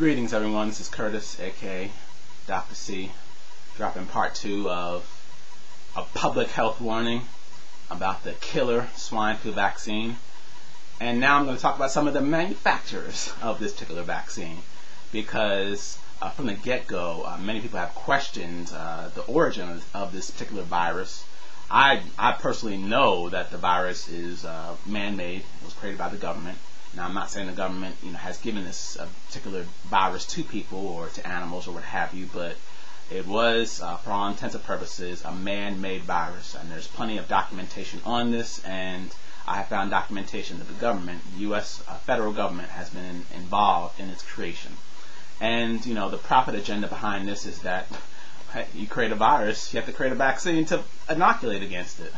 Greetings everyone, this is Curtis, aka Dr. C, dropping part 2 of a public health warning about the killer swine flu vaccine. And now I'm going to talk about some of the manufacturers of this particular vaccine, because from the get-go, many people have questioned the origin of this particular virus. I personally know that the virus is man-made. It was created by the government. Now, I'm not saying the government, has given this particular virus to people or to animals or what have you, but it was, for all intents and purposes, a man-made virus, and there's plenty of documentation on this. And I have found documentation that the government, U.S. Federal government, has been involved in its creation. And the profit agenda behind this is that you create a virus, you have to create a vaccine to inoculate against it.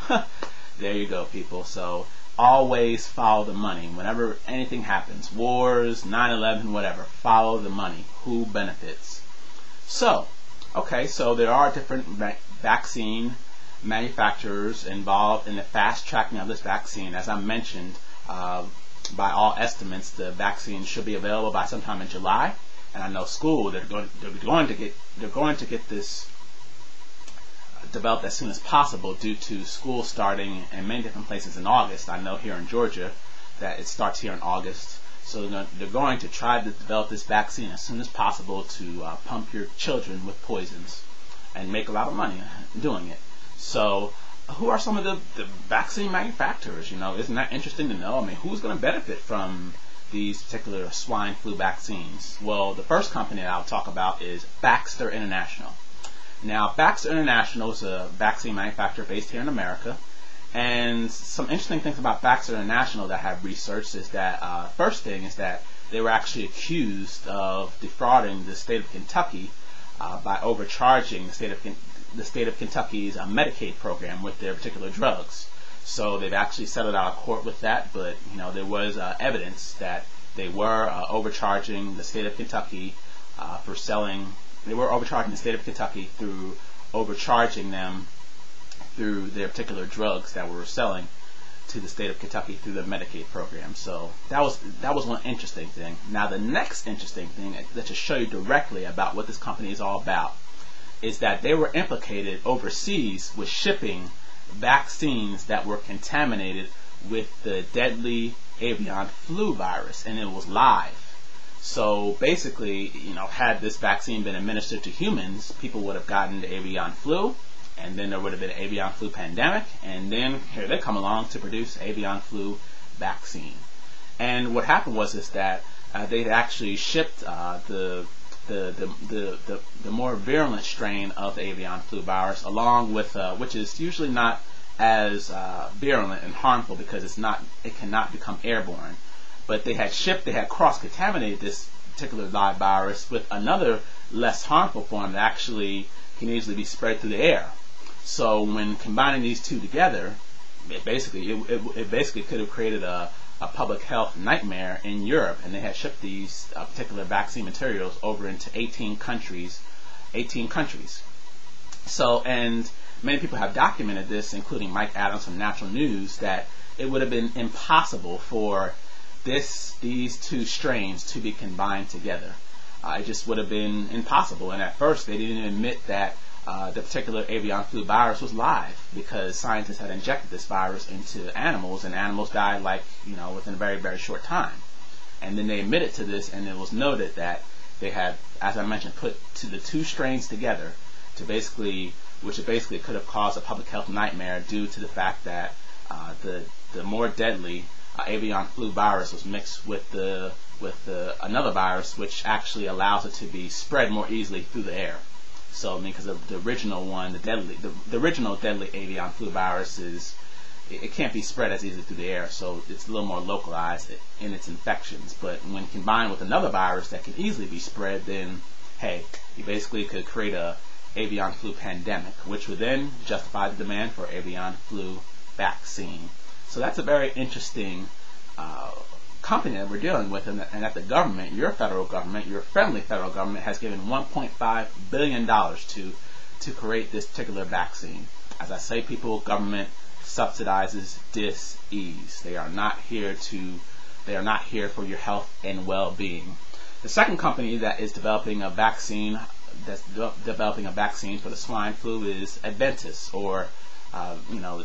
There you go, people. So always follow the money. Whenever anything happens, wars, 9/11, whatever, follow the money. Who benefits? So, okay, so there are different vaccine manufacturers involved in the fast tracking of this vaccine. As I mentioned, by all estimates, the vaccine should be available by sometime in July. And I know school, they're going to get this developed as soon as possible, due to school starting in many different places in August. I know here in Georgia that it starts here in August. So they're going to try to develop this vaccine as soon as possible to pump your children with poisons and make a lot of money doing it. So who are some of the vaccine manufacturers? Isn't that interesting to know? I mean, who's going to benefit from these particular swine flu vaccines? Well, the first company that I'll talk about is Baxter International. Now, Baxter International is a vaccine manufacturer based here in America, and some interesting things about Baxter International that I have researched is that first thing is that they were actually accused of defrauding the state of Kentucky by overcharging the state of Kentucky's Medicaid program with their particular drugs. So they've actually settled out of court with that, but there was evidence that they were overcharging the state of Kentucky for selling. They were overcharging the state of Kentucky through overcharging them through their particular drugs that were selling to the state of Kentucky through the Medicaid program. So that was one interesting thing. Now, the next interesting thing that to show you directly about what this company is all about is that they were implicated overseas with shipping vaccines that were contaminated with the deadly avian flu virus, and it was live. So basically, had this vaccine been administered to humans, people would have gotten the avian flu, and then there would have been an avian flu pandemic, and then here they come along to produce avian flu vaccine. And what happened was that they'd actually shipped the more virulent strain of the avian flu virus, along with which is usually not as virulent and harmful because it cannot become airborne. But they had cross-contaminated this particular live virus with another less harmful form that actually can easily be spread through the air. So when combining these two together, it basically could have created a public health nightmare in Europe, and they had shipped these particular vaccine materials over into 18 countries. So, and many people have documented this, including Mike Adams from Natural News, that it would have been impossible for these two strains to be combined together. It just would have been impossible. And at first, they didn't admit that the particular avian flu virus was live, because scientists had injected this virus into animals, and animals died within a very, very short time. And then they admitted to this, and it was noted that they had, as I mentioned, put the two strains together which basically could have caused a public health nightmare, due to the fact that the more deadly avian flu virus was mixed with another virus, which actually allows it to be spread more easily through the air. So, because of the original one, the original deadly avian flu virus it can't be spread as easily through the air, so it's a little more localized in its infections. But when combined with another virus that can easily be spread, then hey, you basically could create a avian flu pandemic, which would then justify the demand for avian flu vaccine. So that's a very interesting company that we're dealing with, and that the government, your federal government, your friendly federal government, has given $1.5 billion to create this particular vaccine. As I say, people, government subsidizes dis-ease. They are not here for your health and well-being. The second company that is developing a vaccine for the swine flu is Adventis, or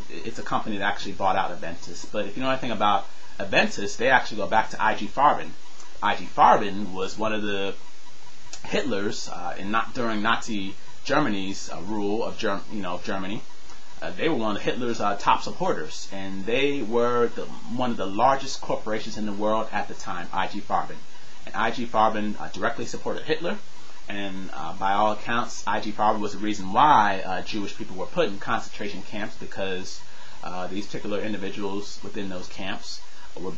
it's a company that actually bought out Adventis. But if you know anything about Adventis, they actually go back to I.G. Farben. I.G. Farben was one of the Hitlers during Nazi Germany's rule of Germany. They were one of Hitler's top supporters, and they were one of the largest corporations in the world at the time, I.G. Farben. And I.G. Farben directly supported Hitler, and by all accounts, I.G. Farben was the reason why Jewish people were put in concentration camps, because these particular individuals within those camps were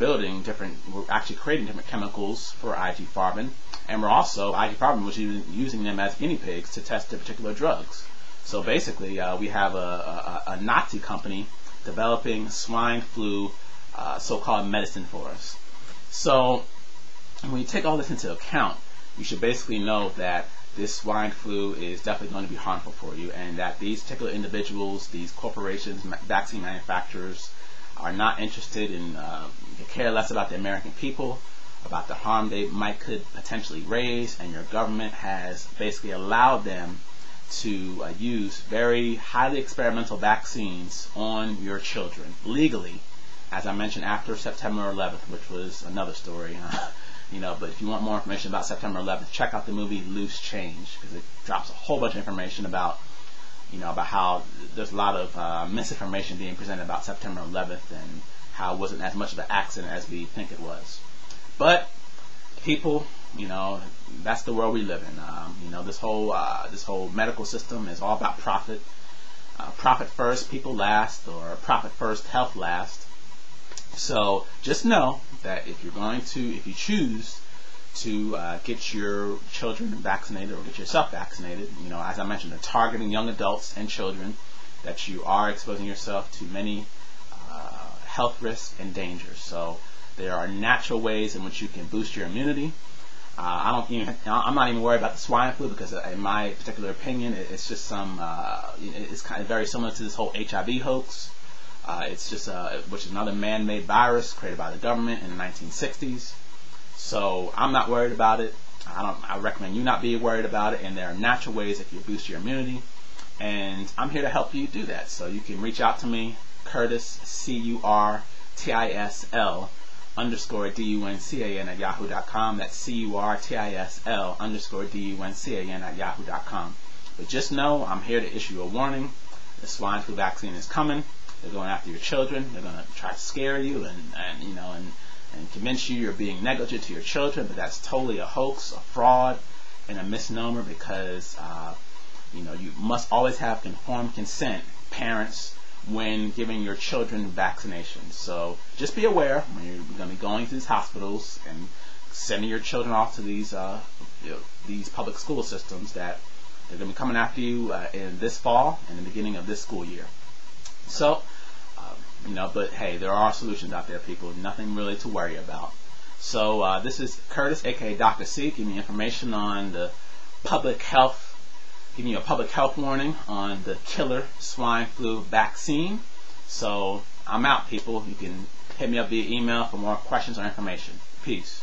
actually creating different chemicals for I.G. Farben, and I.G. Farben was using them as guinea pigs to test their particular drugs. So basically, we have a Nazi company developing swine flu so-called medicine for us. So when you take all this into account, you should basically know that this swine flu is definitely going to be harmful for you, and that these particular individuals, these corporations, vaccine manufacturers, are not interested in, care less about the American people, about the harm they could potentially raise, and your government has basically allowed them to use very highly experimental vaccines on your children legally, as I mentioned, after September 11th, which was another story. But if you want more information about September 11th, check out the movie Loose Change, because it drops a whole bunch of information about how there's a lot of misinformation being presented about September 11th and how it wasn't as much of an accident as we think it was. But people, that's the world we live in. This whole medical system is all about profit. Profit first, people last, or profit first, health last. So just know that if you choose to get your children vaccinated or get yourself vaccinated, as I mentioned, they're targeting young adults and children, that you are exposing yourself to many health risks and dangers. So there are natural ways in which you can boost your immunity. I'm not even worried about the swine flu, because in my particular opinion, it's just it's kind of very similar to this whole HIV hoax. It's just which is another man-made virus created by the government in the 1960s. So I'm not worried about it. I recommend you not be worried about it, and there are natural ways that you boost your immunity, and I'm here to help you do that. So you can reach out to me, Curtis, CURTISL _DUNCAN at yahoo.com. That's CURTISL _DUNCAN at yahoo.com. But just know I'm here to issue a warning. The swine flu vaccine is coming. They're going after your children. They're going to try to scare you and convince you you're being negligent to your children, but that's totally a hoax, a fraud, and a misnomer, because you must always have informed consent, parents, when giving your children vaccinations. So just be aware when you're going to be going to these hospitals and sending your children off to these public school systems, that they're going to be coming after you in this fall and the beginning of this school year. So, but hey, there are solutions out there, people. Nothing really to worry about. So this is Curtis, aka Dr. C, giving you information on the public health. Giving you a public health warning on the killer swine flu vaccine. So I'm out, people. You can hit me up via email for more questions or information. Peace.